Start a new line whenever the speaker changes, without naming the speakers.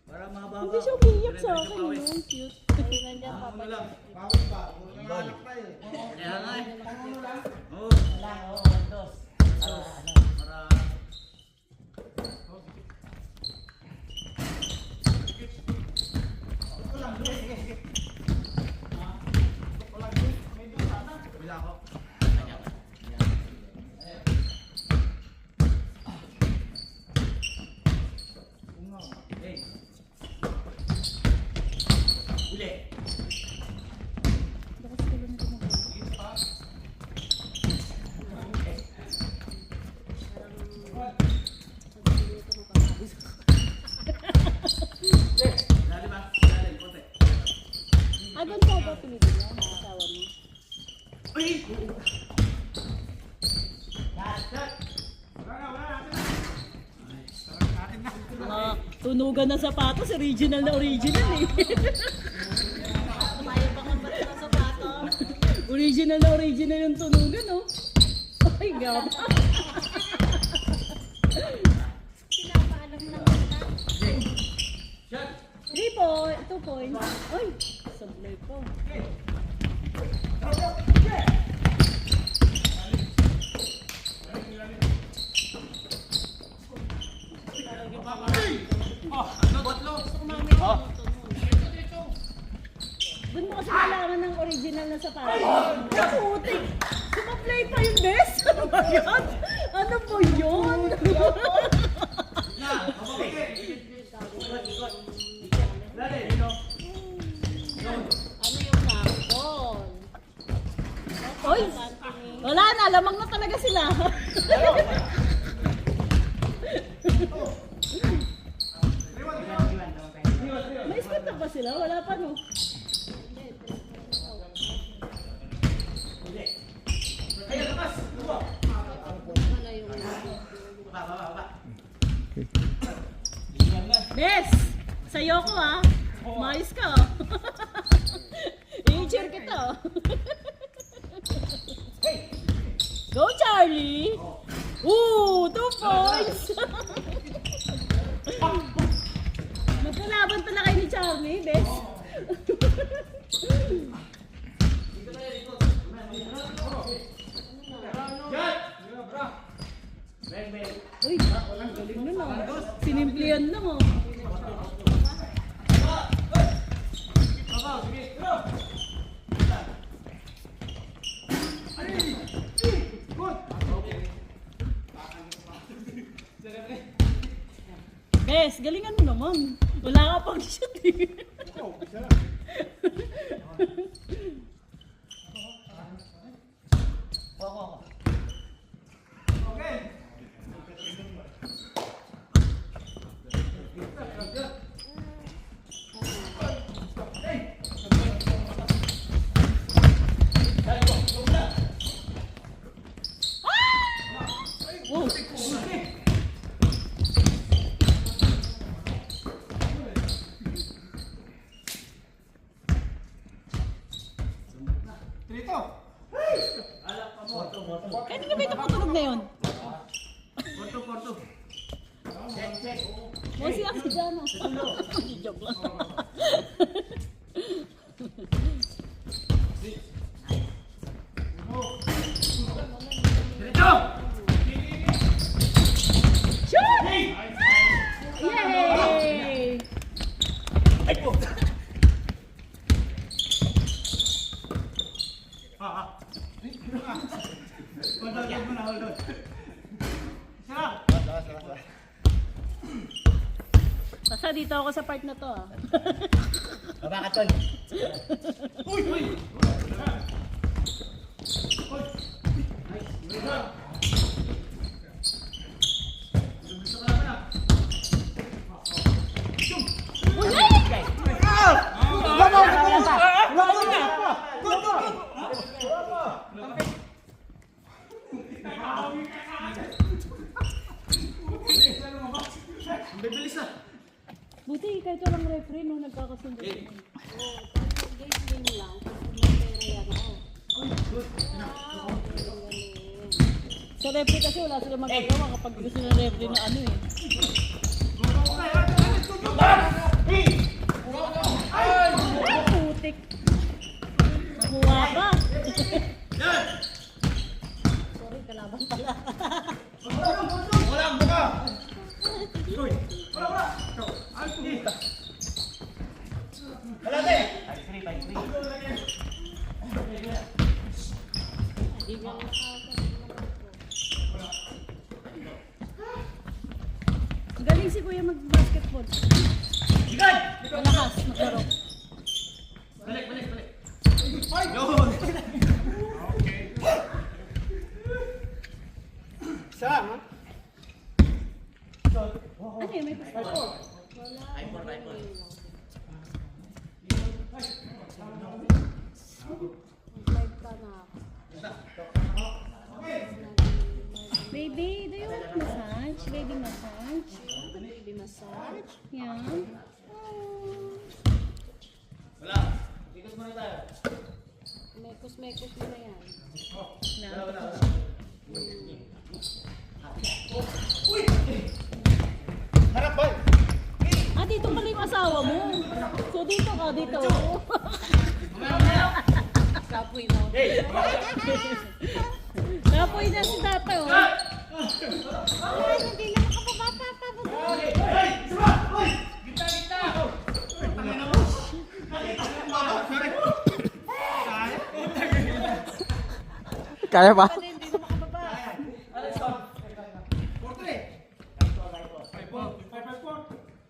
Para mahaba.
Hindi siya umiyak sa akin. Ang cute.
Ano lang.
Bakit ba? Nanganak pa eh.
Kaya nga eh. Oo.
Dos.
Para... Bila ako. Hey. Uli.
Bakas ko lang ito mag-alala.
Dali ba? Dali, konti.
Doon ka ba pinili niya? Ang asawa mo?
Uy!
Mga tunugan ng sapatos, original na original eh.
Tayo ba kung ba't ng sapato?
Original na original yung tunugan, oh. Ay, gab.
Pinapaalam lang kita.
Shot!
2 points. Ay, sablay po. Doon mo kasi nalaman ng original na sapatos. Putik! Sumaplay pa yung best! Ano ba yan? Ano po yun?
Dali, dito.
Ano yung nakon?
Oy! Wala na, lamang na talaga sila. May step na ba sila? Wala pa no?
Ayun, labas! Lubo!
Wala yung
Baba.
Bes! Sa'yo ko ah. Mayos ka oh. I-cheer kita oh. Go Charlie! Ooh! 2 points! Magkalaban pala kayo ni Charlie, Bes. Uy, galing nun oh. Sinimplihan lang oh. Bes, galingan mo naman. Wala ka pang shoot eh. Oh, kanina ba ito patulog na yun?
Porto. Check.
O siya si Jana. Joke lang.
Diretso!
Shoot! Yay!
Ay po! Hold on. Sarap!
Basta dito ako sa part na to ah.
Baba ka, Tol.
Uy! Bibilis na!
Buti kahit walang referee no, nagkakasundo.
Eh.
Game lang. May pera yan ako.
Good.
Wow, galing.
Sa referee kasi wala sila magagawa kapag gusto ng referee na ano eh. Ay, putik. Nakuha ka.
Sorry, kalaban pala.
Walang buka. Uy. Kalate. Ay, 3 by 3.
Hindi nga
Galing si Kuya mag-basketball.
Igad.
Malakas, maglaro.
Balik. Yun. Okay. Isa lang, ha?
Ano yun, may basketball?
live pa na.
Baby, do you want massage? Baby massage?
Baby massage.
Yeah.
Wala. Ikot muna tayo.
Mekos mo na yan.
Harap, boy.
Ah, dito pala yung asawa mo. So dito ka, dito.
Kapoy na.
Hey.
Kapoy na si Tata, oh.
Ay, hindi na makapapapapapapap.
Hey, sama. Hoy. Gita.
Kaya ba?